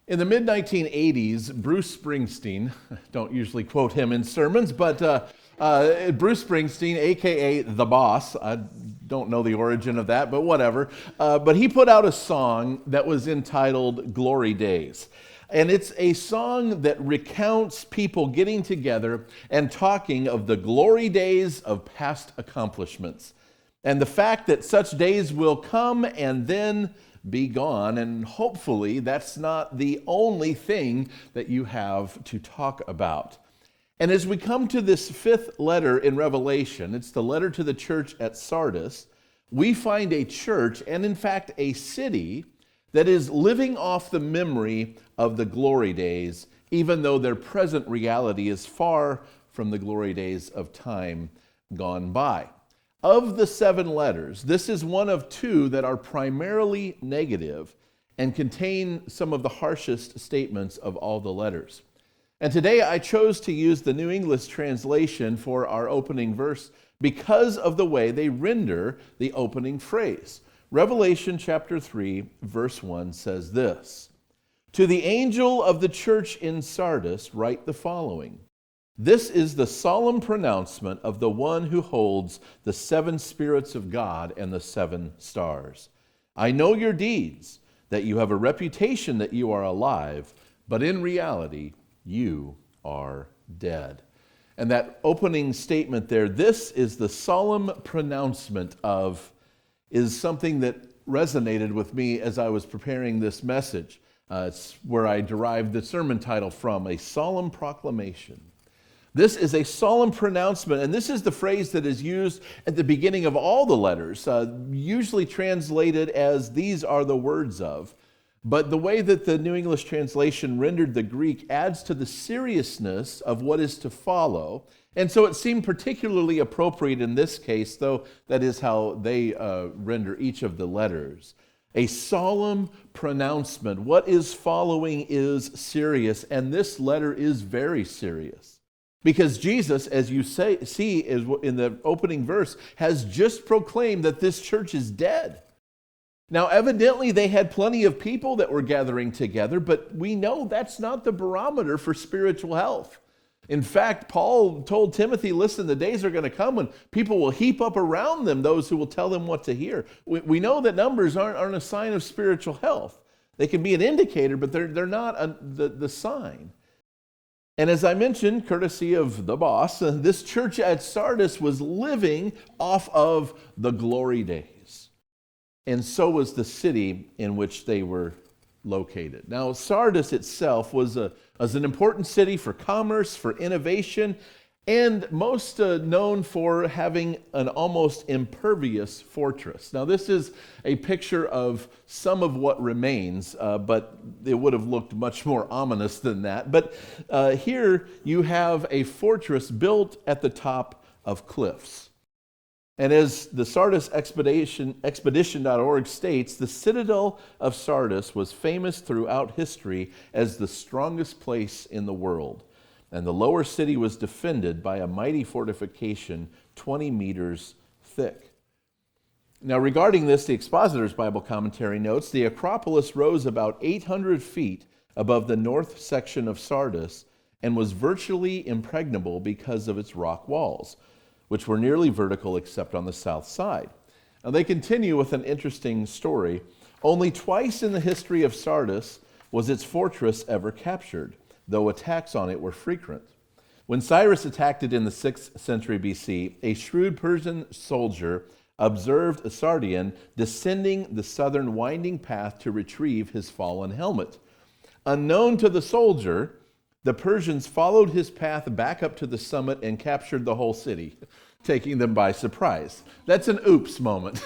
In the mid-1980s, Bruce Springsteen, don't usually quote him in sermons, but Bruce Springsteen, aka The Boss, I don't know the origin of that, but whatever, but he put out a song that was entitled Glory Days. And it's a song that recounts people getting together and talking of the glory days of past accomplishments, and the fact that such days will come and then be gone, and hopefully that's not the only thing that you have to talk about. And as we come to this fifth letter in Revelation, it's the letter to the church at Sardis, we find a church, and in fact a city, that is living off the memory of the glory days, even though their present reality is far from the glory days of time gone by. Of the 7 letters, this is one of 2 that are primarily negative and contain some of the harshest statements of all the letters. And today I chose to use the New English translation for our opening verse because of the way they render the opening phrase. Revelation chapter 3, verse 1 says this: "To the angel of the church in Sardis write the following. This is the solemn pronouncement of the one who holds the 7 spirits of God and the 7 stars. I know your deeds, that you have a reputation that you are alive, but in reality you are dead." And that opening statement there, this is the solemn pronouncement of, is something that resonated with me as I was preparing this message. It's where I derived the sermon title from, a solemn proclamation. This is a solemn pronouncement, and this is the phrase that is used at the beginning of all the letters, usually translated as "these are the words of." But the way that the New English translation rendered the Greek adds to the seriousness of what is to follow, and so it seemed particularly appropriate in this case, though that is how they render each of the letters. A solemn pronouncement. What is following is serious, and this letter is very serious. Because Jesus, as you see in the opening verse, has just proclaimed that this church is dead. Now, evidently, they had plenty of people that were gathering together, but we know that's not the barometer for spiritual health. In fact, Paul told Timothy, listen, the days are going to come when people will heap up around them those who will tell them what to hear. We know that numbers aren't a sign of spiritual health. They can be an indicator, but they're not the sign. And as I mentioned, courtesy of the boss, this church at Sardis was living off of the glory days. And so was the city in which they were located. Now, Sardis itself was an important city for commerce, for innovation, and most known for having an almost impervious fortress. Now, this is a picture of some of what remains, but it would have looked much more ominous than that. But here you have a fortress built at the top of cliffs. And as the Sardis Expedition.org states, the citadel of Sardis was famous throughout history as the strongest place in the world. And the lower city was defended by a mighty fortification 20 meters thick. Now, regarding this, the Expositor's Bible Commentary notes, the Acropolis rose about 800 feet above the north section of Sardis and was virtually impregnable because of its rock walls, which were nearly vertical except on the south side. Now, they continue with an interesting story. Only twice in the history of Sardis was its fortress ever captured, though attacks on it were frequent. When Cyrus attacked it in the 6th century BC, a shrewd Persian soldier observed a Sardian descending the southern winding path to retrieve his fallen helmet. Unknown to the soldier, the Persians followed his path back up to the summit and captured the whole city, taking them by surprise. That's an oops moment.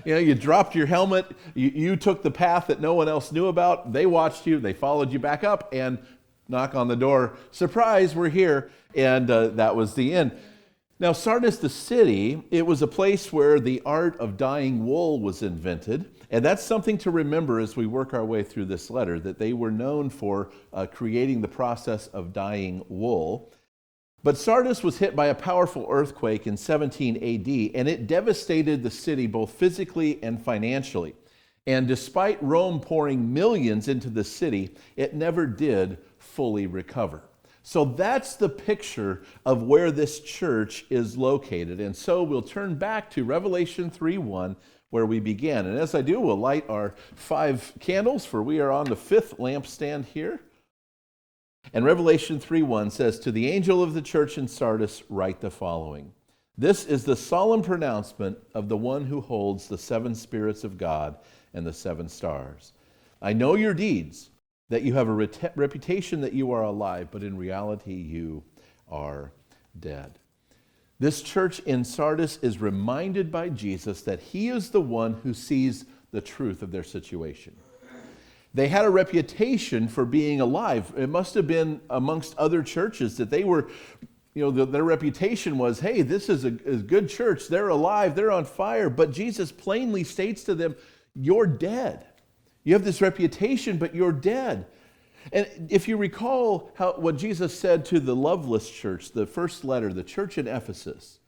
You dropped your helmet, you took the path that no one else knew about, they watched you, they followed you back up, and knock on the door, surprise, we're here, and that was the end. Now, Sardis, the city, it was a place where the art of dyeing wool was invented, and that's something to remember as we work our way through this letter, that they were known for creating the process of dyeing wool. But Sardis was hit by a powerful earthquake in 17 AD, and it devastated the city both physically and financially. And despite Rome pouring millions into the city, it never did fully recover. So that's the picture of where this church is located. And so we'll turn back to Revelation 3:1, where we began. And as I do, we'll light our 5 candles, for we are on the 5th lampstand here. And Revelation 3:1 says, "To the angel of the church in Sardis write the following. This is the solemn pronouncement of the one who holds the 7 spirits of God and the 7 stars. I know your deeds, that you have a reputation that you are alive, but in reality you are dead." This church in Sardis is reminded by Jesus that he is the one who sees the truth of their situation. They had a reputation for being alive. It must have been amongst other churches that they were, their reputation was, hey, this is a good church. They're alive. They're on fire. But Jesus plainly states to them, you're dead. You have this reputation, but you're dead. And if you recall what Jesus said to the Loveless church, the first letter, the church in Ephesus,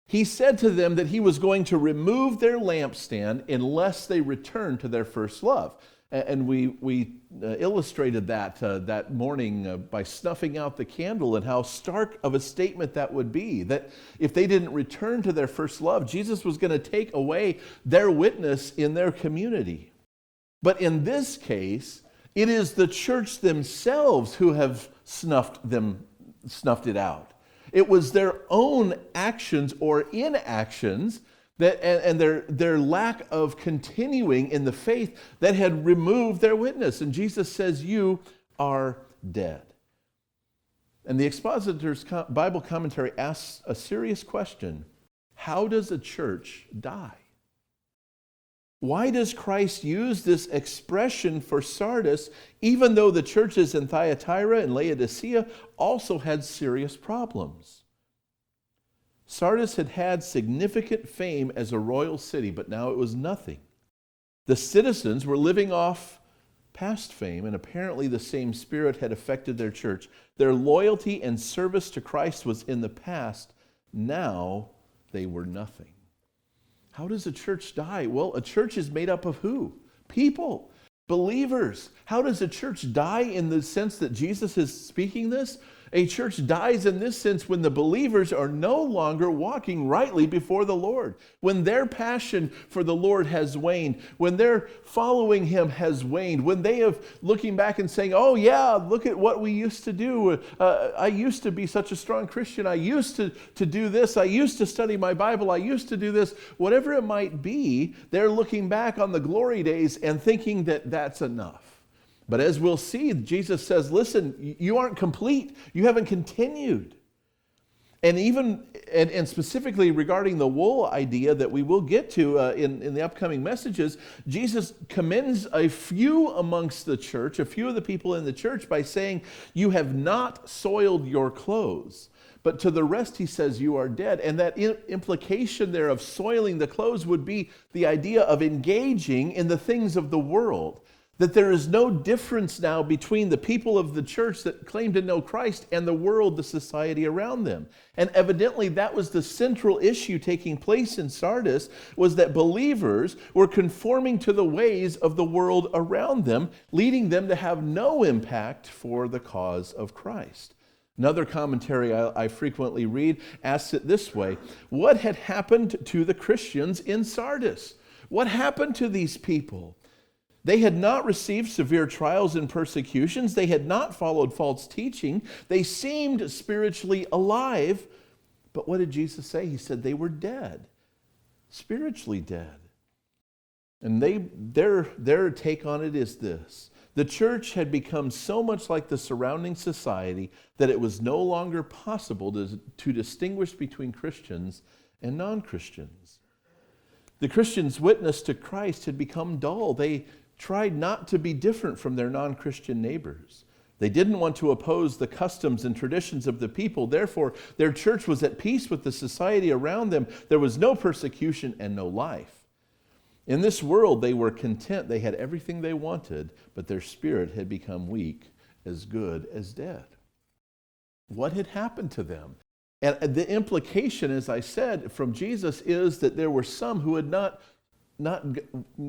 he said to them that he was going to remove their lampstand unless they returned to their first love. And we illustrated that morning by snuffing out the candle, and how stark of a statement that would be, that if they didn't return to their first love, Jesus was going to take away their witness in their community. But in this case, it is the church themselves who have snuffed it out. It was their own actions or inactions and their lack of continuing in the faith that had removed their witness. And Jesus says, you are dead. And the Expositor's Bible commentary asks a serious question. How does a church die? Why does Christ use this expression for Sardis, even though the churches in Thyatira and Laodicea also had serious problems? Sardis had had significant fame as a royal city, but now it was nothing. The citizens were living off past fame, and apparently the same spirit had affected their church. Their loyalty and service to Christ was in the past. Now they were nothing. How does a church die? Well, a church is made up of who? People, believers. How does a church die in the sense that Jesus is speaking this? A church dies in this sense when the believers are no longer walking rightly before the Lord, when their passion for the Lord has waned, when their following him has waned, when they have looking back and saying, oh yeah, look at what we used to do. I used to be such a strong Christian. I used to do this. I used to study my Bible. I used to do this. Whatever it might be, they're looking back on the glory days and thinking that that's enough. But as we'll see, Jesus says, listen, you aren't complete. You haven't continued. And specifically regarding the wool idea that we will get to in the upcoming messages, Jesus commends a few amongst the church, a few of the people in the church, by saying, you have not soiled your clothes. But to the rest, he says, you are dead. And that implication there of soiling the clothes would be the idea of engaging in the things of the world. That there is no difference now between the people of the church that claim to know Christ and the world, the society around them. And evidently that was the central issue taking place in Sardis, was that believers were conforming to the ways of the world around them, leading them to have no impact for the cause of Christ. Another commentary I frequently read asks it this way: what had happened to the Christians in Sardis? What happened to these people? They had not received severe trials and persecutions. They had not followed false teaching. They seemed spiritually alive. But what did Jesus say? He said they were dead, spiritually dead. And their take on it is this: the church had become so much like the surrounding society that it was no longer possible to distinguish between Christians and non-Christians. The Christians' witness to Christ had become dull. They tried not to be different from their non-Christian neighbors. They didn't want to oppose the customs and traditions of the people. Therefore, their church was at peace with the society around them. There was no persecution and no life. In this world, they were content. They had everything they wanted, but their spirit had become weak, as good as dead. What had happened to them? And the implication, as I said, from Jesus is that there were some who had not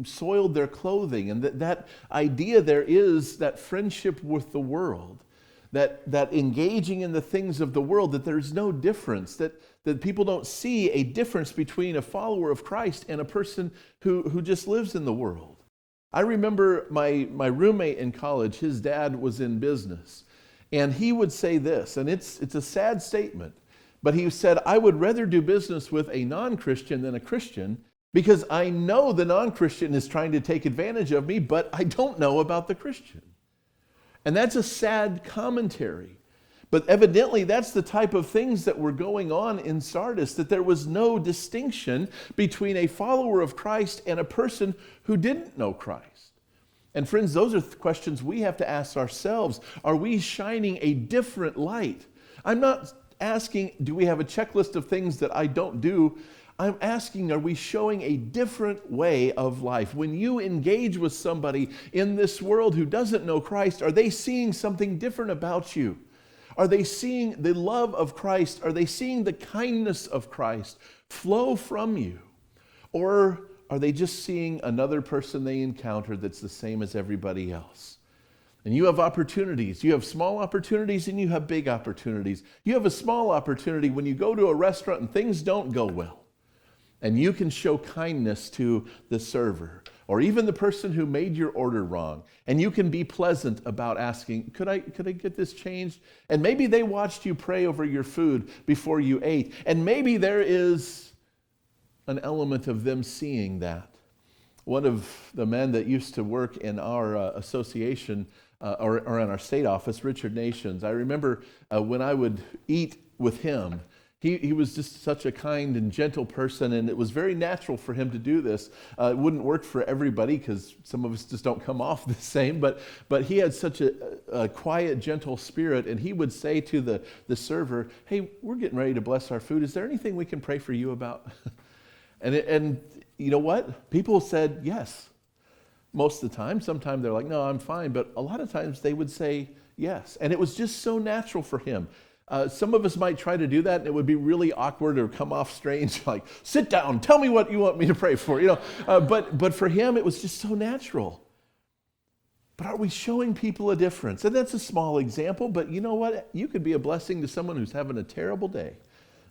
soiled their clothing. And that idea there is that friendship with the world, that engaging in the things of the world, that there's no difference, that people don't see a difference between a follower of Christ and a person who just lives in the world. I remember my roommate in college, his dad was in business, and he would say this, and it's a sad statement, but he said, I would rather do business with a non-Christian than a Christian because I know the non-Christian is trying to take advantage of me, but I don't know about the Christian. And that's a sad commentary. But evidently, that's the type of things that were going on in Sardis, that there was no distinction between a follower of Christ and a person who didn't know Christ. And friends, those are questions we have to ask ourselves. Are we shining a different light? I'm not asking, do we have a checklist of things that I don't do? I'm asking, are we showing a different way of life? When you engage with somebody in this world who doesn't know Christ, are they seeing something different about you? Are they seeing the love of Christ? Are they seeing the kindness of Christ flow from you? Or are they just seeing another person they encounter that's the same as everybody else? And you have opportunities. You have small opportunities and you have big opportunities. You have a small opportunity when you go to a restaurant and things don't go well. And you can show kindness to the server or even the person who made your order wrong. And you can be pleasant about asking, could I get this changed? And maybe they watched you pray over your food before you ate. And maybe there is an element of them seeing that. One of the men that used to work in our association or in our state office, Richard Nations, I remember when I would eat with him, he was just such a kind and gentle person, and it was very natural for him to do this. It wouldn't work for everybody because some of us just don't come off the same, but he had such a quiet, gentle spirit, and he would say to the server, hey, we're getting ready to bless our food. Is there anything we can pray for you about? And you know what? People said yes most of the time. Sometimes they're like, no, I'm fine. But a lot of times they would say yes. And it was just so natural for him. Some of us might try to do that, and it would be really awkward or come off strange, like, sit down, tell me what you want me to pray for. But for him, it was just so natural. But are we showing people a difference? And that's a small example, but you know what? You could be a blessing to someone who's having a terrible day.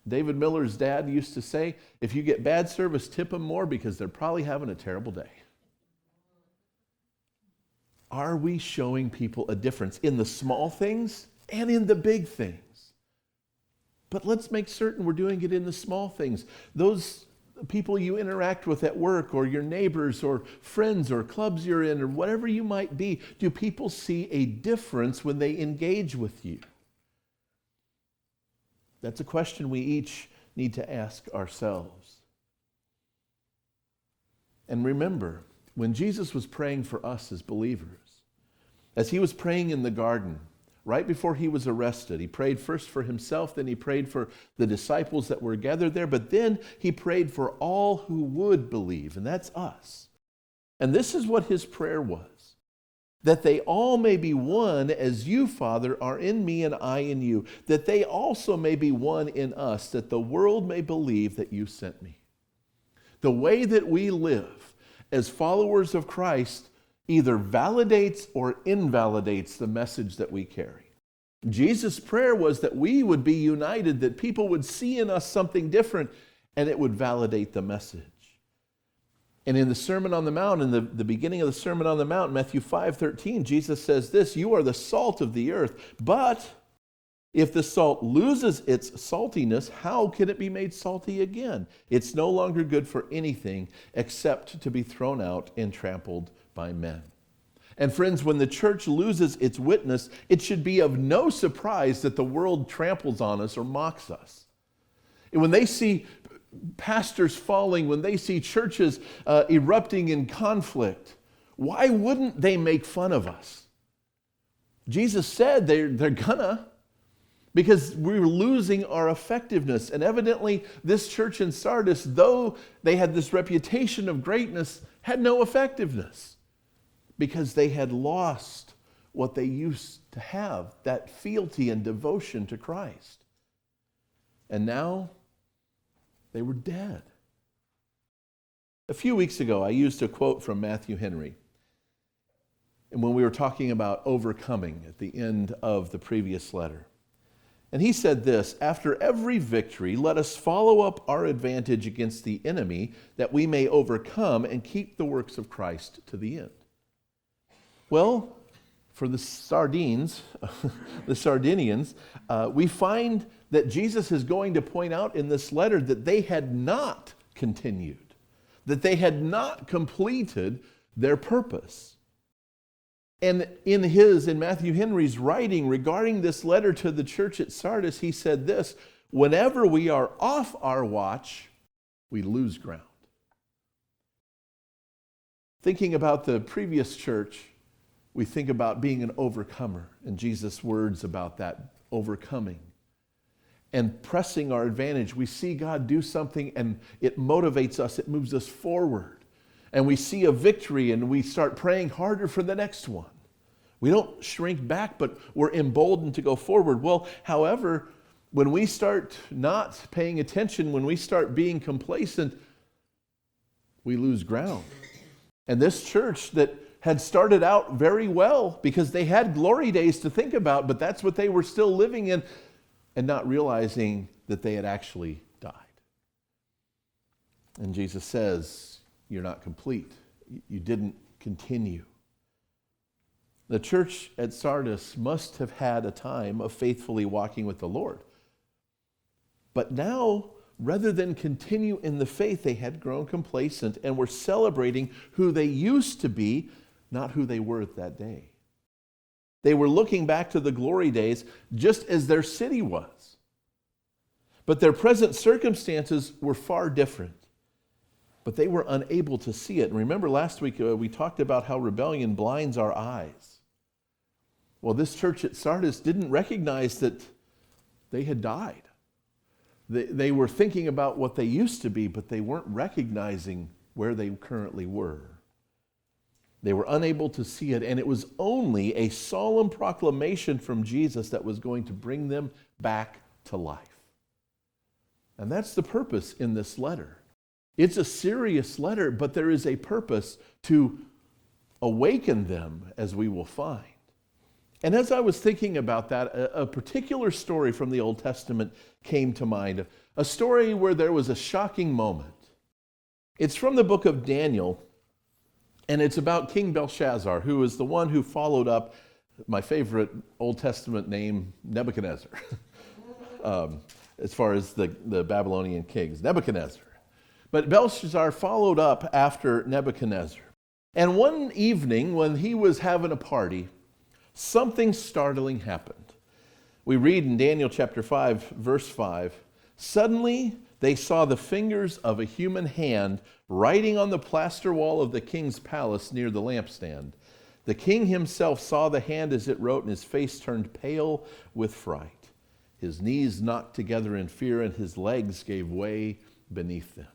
David Miller's dad used to say, if you get bad service, tip them more because they're probably having a terrible day. Are we showing people a difference in the small things and in the big things? But let's make certain we're doing it in the small things. Those people you interact with at work or your neighbors or friends or clubs you're in or whatever you might be, do people see a difference when they engage with you? That's a question we each need to ask ourselves. And remember, when Jesus was praying for us as believers, as he was praying in the garden, right before he was arrested, he prayed first for himself, then he prayed for the disciples that were gathered there, but then he prayed for all who would believe, and that's us. And this is what his prayer was: that they all may be one as you, Father, are in me and I in you, that they also may be one in us, that the world may believe that you sent me. The way that we live as followers of Christ either validates or invalidates the message that we carry. Jesus' prayer was that we would be united, that people would see in us something different, and it would validate the message. And in the Sermon on the Mount, in the beginning of the Sermon on the Mount, Matthew 5:13, Jesus says this, you are the salt of the earth, but if the salt loses its saltiness, how can it be made salty again? It's no longer good for anything except to be thrown out and trampled by men. And friends, when the church loses its witness, it should be of no surprise that the world tramples on us or mocks us. And when they see pastors falling, when they see churches erupting in conflict, why wouldn't they make fun of us? Jesus said they're gonna, because we're losing our effectiveness. And evidently, this church in Sardis, though they had this reputation of greatness, had no effectiveness because they had lost what they used to have, that fealty and devotion to Christ. And now they were dead. A few weeks ago, I used a quote from Matthew Henry. And when we were talking about overcoming at the end of the previous letter. And he said this, "After every victory, let us follow up our advantage against the enemy, that we may overcome and keep the works of Christ to the end." Well, for the Sardines, the Sardinians, we find that Jesus is going to point out in this letter that they had not continued, that they had not completed their purpose. And in Matthew Henry's writing regarding this letter to the church at Sardis, he said this, "Whenever we are off our watch, we lose ground." Thinking about the previous church, we think about being an overcomer and Jesus' words about that overcoming and pressing our advantage. We see God do something and it motivates us, it moves us forward. And we see a victory and we start praying harder for the next one. We don't shrink back, but we're emboldened to go forward. Well, however, when we start not paying attention, when we start being complacent, we lose ground. And this church that had started out very well because they had glory days to think about, but that's what they were still living in and not realizing that they had actually died. And Jesus says, you're not complete. You didn't continue. The church at Sardis must have had a time of faithfully walking with the Lord. But now, rather than continue in the faith, they had grown complacent and were celebrating who they used to be, not who they were at that day. They were looking back to the glory days just as their city was. But their present circumstances were far different. But they were unable to see it. And remember last week we talked about how rebellion blinds our eyes. Well, this church at Sardis didn't recognize that they had died. They were thinking about what they used to be, but they weren't recognizing where they currently were. They were unable to see it, and it was only a solemn proclamation from Jesus that was going to bring them back to life. And that's the purpose in this letter. It's a serious letter, but there is a purpose to awaken them, as we will find. And as I was thinking about that, a particular story from the Old Testament came to mind, a story where there was a shocking moment. It's from the book of Daniel, and it's about King Belshazzar, who is the one who followed up my favorite Old Testament name, Nebuchadnezzar, as far as the Babylonian kings, Nebuchadnezzar. But Belshazzar followed up after Nebuchadnezzar. And one evening when he was having a party, something startling happened. We read in Daniel chapter 5, verse 5, "Suddenly they saw the fingers of a human hand writing on the plaster wall of the king's palace near the lampstand. The king himself saw the hand as it wrote, and his face turned pale with fright. His knees knocked together in fear, and his legs gave way beneath them."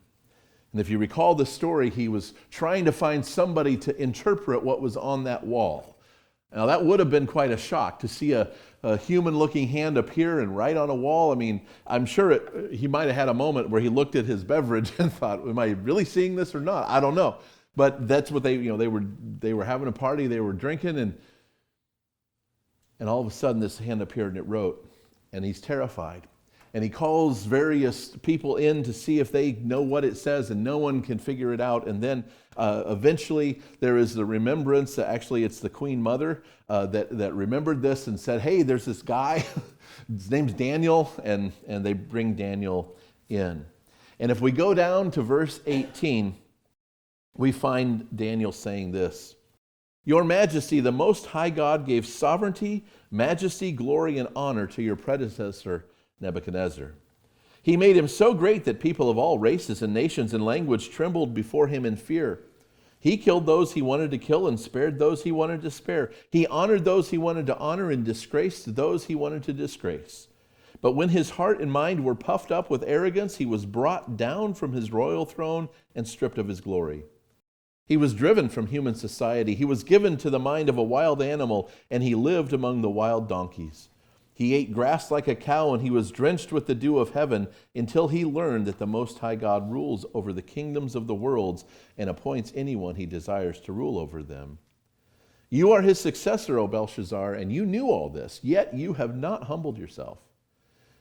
And if you recall the story, he was trying to find somebody to interpret what was on that wall. Now, that would have been quite a shock to see a human-looking hand appear and write on a wall. I mean, I'm sure he might have had a moment where he looked at his beverage and thought, am I really seeing this or not? I don't know. But that's what they were having a party, they were drinking, and all of a sudden this hand appeared and it wrote, and he's terrified. And he calls various people in to see if they know what it says, and no one can figure it out. And then eventually there is the remembrance. Actually, it's the Queen Mother that remembered this and said, hey, there's this guy. His name's Daniel. And they bring Daniel in. And if we go down to verse 18, we find Daniel saying this: "Your Majesty, the Most High God, gave sovereignty, majesty, glory, and honor to your predecessor, Nebuchadnezzar. He made him so great that people of all races and nations and language trembled before him in fear. He killed those he wanted to kill and spared those he wanted to spare. He honored those he wanted to honor and disgraced those he wanted to disgrace. But when his heart and mind were puffed up with arrogance, he was brought down from his royal throne and stripped of his glory. He was driven from human society. He was given to the mind of a wild animal, and he lived among the wild donkeys. He ate grass like a cow, and he was drenched with the dew of heaven until he learned that the Most High God rules over the kingdoms of the worlds and appoints anyone he desires to rule over them. You are his successor, O Belshazzar, and you knew all this, yet you have not humbled yourself.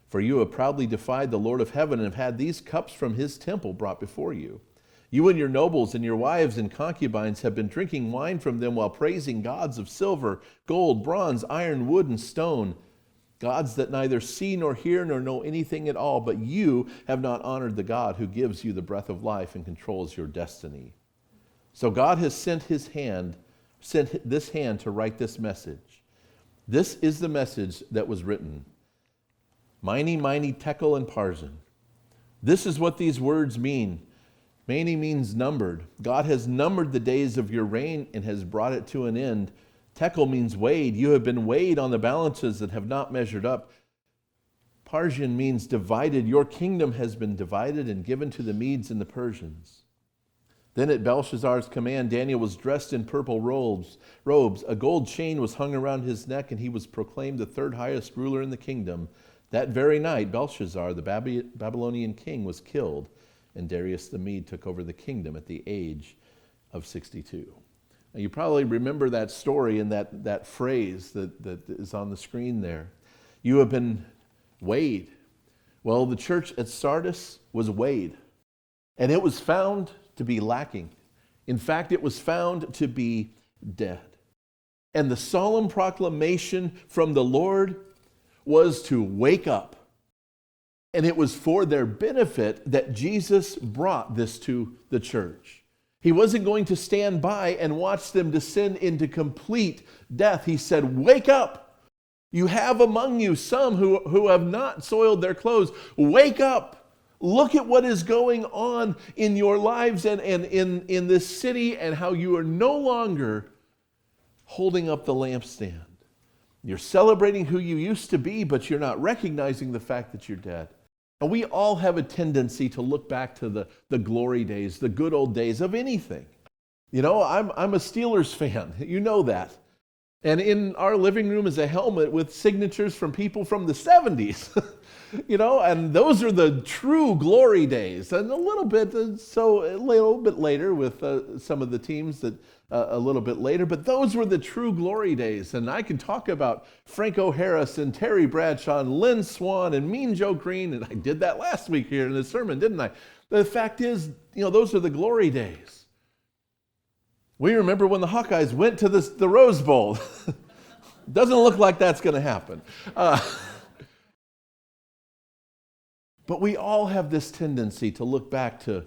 For you have proudly defied the Lord of heaven and have had these cups from his temple brought before you. You and your nobles and your wives and concubines have been drinking wine from them while praising gods of silver, gold, bronze, iron, wood, and stone, gods that neither see nor hear nor know anything at all, but you have not honored the God who gives you the breath of life and controls your destiny. So God has sent this hand to write this message. This is the message that was written. Mene, mene, tekel, and parsin. This is what these words mean. Mene means numbered. God has numbered the days of your reign and has brought it to an end. Tekel means weighed. You have been weighed on the balances that have not measured up. Parsin means divided. Your kingdom has been divided and given to the Medes and the Persians. Then at Belshazzar's command, Daniel was dressed in purple robes. A gold chain was hung around his neck, and he was proclaimed the third highest ruler in the kingdom. That very night, Belshazzar, the Babylonian king, was killed, and Darius the Mede took over the kingdom at the age of 62. Now, you probably remember that story and that phrase that is on the screen there. You have been weighed. Well, the church at Sardis was weighed, and it was found to be lacking. In fact, it was found to be dead. And the solemn proclamation from the Lord was to wake up. And it was for their benefit that Jesus brought this to the church. He wasn't going to stand by and watch them descend into complete death. He said, wake up. You have among you some who have not soiled their clothes. Wake up. Look at what is going on in your lives and in this city, and how you are no longer holding up the lampstand. You're celebrating who you used to be, but you're not recognizing the fact that you're dead. And we all have a tendency to look back to the glory days, the good old days of anything. You know, I'm a Steelers fan. You know that. And in our living room is a helmet with signatures from people from the 70s. You know, and those are the true glory days. And a little bit later with some of the teams that a little bit later, but those were the true glory days. And I can talk about Franco Harris and Terry Bradshaw and Lynn Swan and Mean Joe Green, and I did that last week here in the sermon, didn't I? The fact is, you know, those are the glory days. We remember when the Hawkeyes went to the Rose Bowl. Doesn't look like that's going to happen. But we all have this tendency to look back to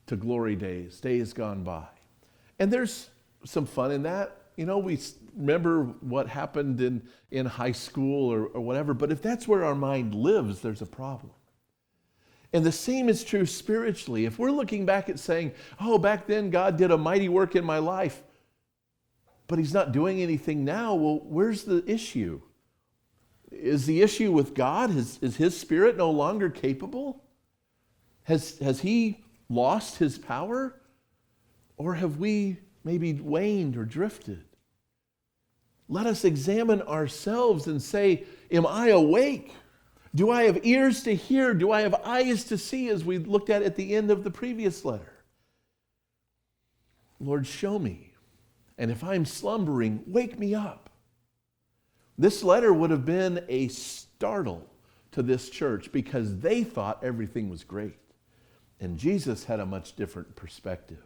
glory days, days gone by. And there's some fun in that. You know, we remember what happened in high school or whatever, but if that's where our mind lives, there's a problem. And the same is true spiritually. If we're looking back at saying, oh, back then God did a mighty work in my life, but he's not doing anything now, well, where's the issue? Is the issue with God? Is his spirit no longer capable? Has he lost his power? Or have we maybe waned or drifted? Let us examine ourselves and say, am I awake? Do I have ears to hear? Do I have eyes to see, as we looked at the end of the previous letter? Lord, show me. And if I'm slumbering, wake me up. This letter would have been a startle to this church because they thought everything was great. And Jesus had a much different perspective.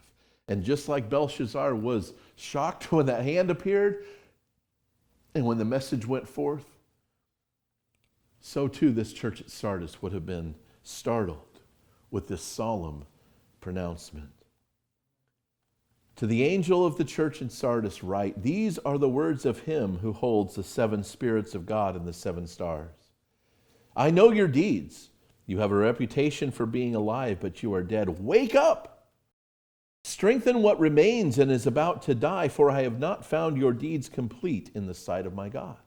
And just like Belshazzar was shocked when that hand appeared and when the message went forth, so too this church at Sardis would have been startled with this solemn pronouncement. To the angel of the church in Sardis write, these are the words of him who holds the 7 spirits of God and the 7 stars. I know your deeds. You have a reputation for being alive, but you are dead. Wake up! Strengthen what remains and is about to die, for I have not found your deeds complete in the sight of my God.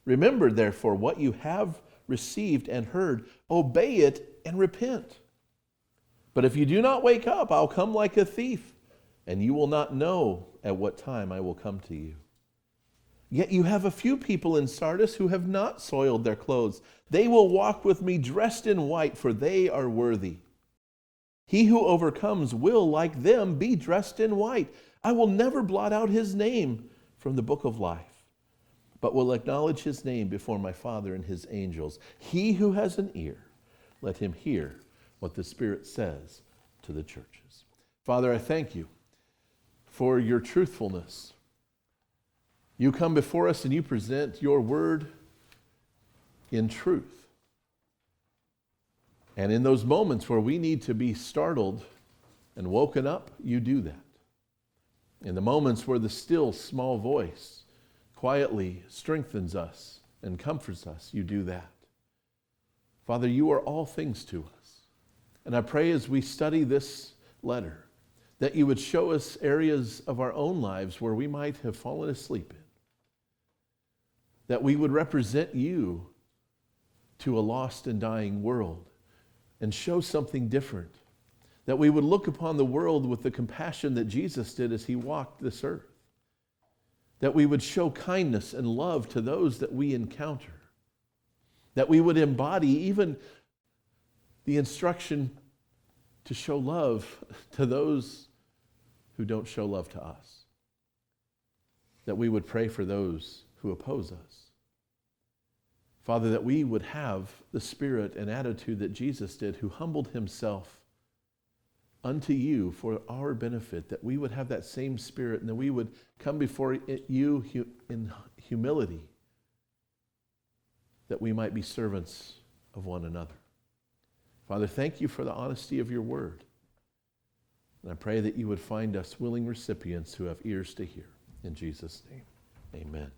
Remember, therefore, what you have received and heard. Obey it and repent. But if you do not wake up, I'll come like a thief, and you will not know at what time I will come to you. Yet you have a few people in Sardis who have not soiled their clothes. They will walk with me dressed in white, for they are worthy. He who overcomes will, like them, be dressed in white. I will never blot out his name from the book of life, but will acknowledge his name before my Father and his angels. He who has an ear, let him hear what the Spirit says to the churches. Father, I thank you for your truthfulness. You come before us and you present your word in truth. And in those moments where we need to be startled and woken up, you do that. In the moments where the still small voice quietly strengthens us and comforts us, you do that. Father, you are all things to us. And I pray as we study this letter that you would show us areas of our own lives where we might have fallen asleep in. That we would represent you to a lost and dying world and show something different. That we would look upon the world with the compassion that Jesus did as he walked this earth. That we would show kindness and love to those that we encounter. That we would embody even the instruction to show love to those who don't show love to us. That we would pray for those who oppose us. Father, that we would have the spirit and attitude that Jesus did, who humbled himself unto you for our benefit, that we would have that same spirit and that we would come before you in humility, that we might be servants of one another. Father, thank you for the honesty of your word. And I pray that you would find us willing recipients who have ears to hear. In Jesus' name, amen.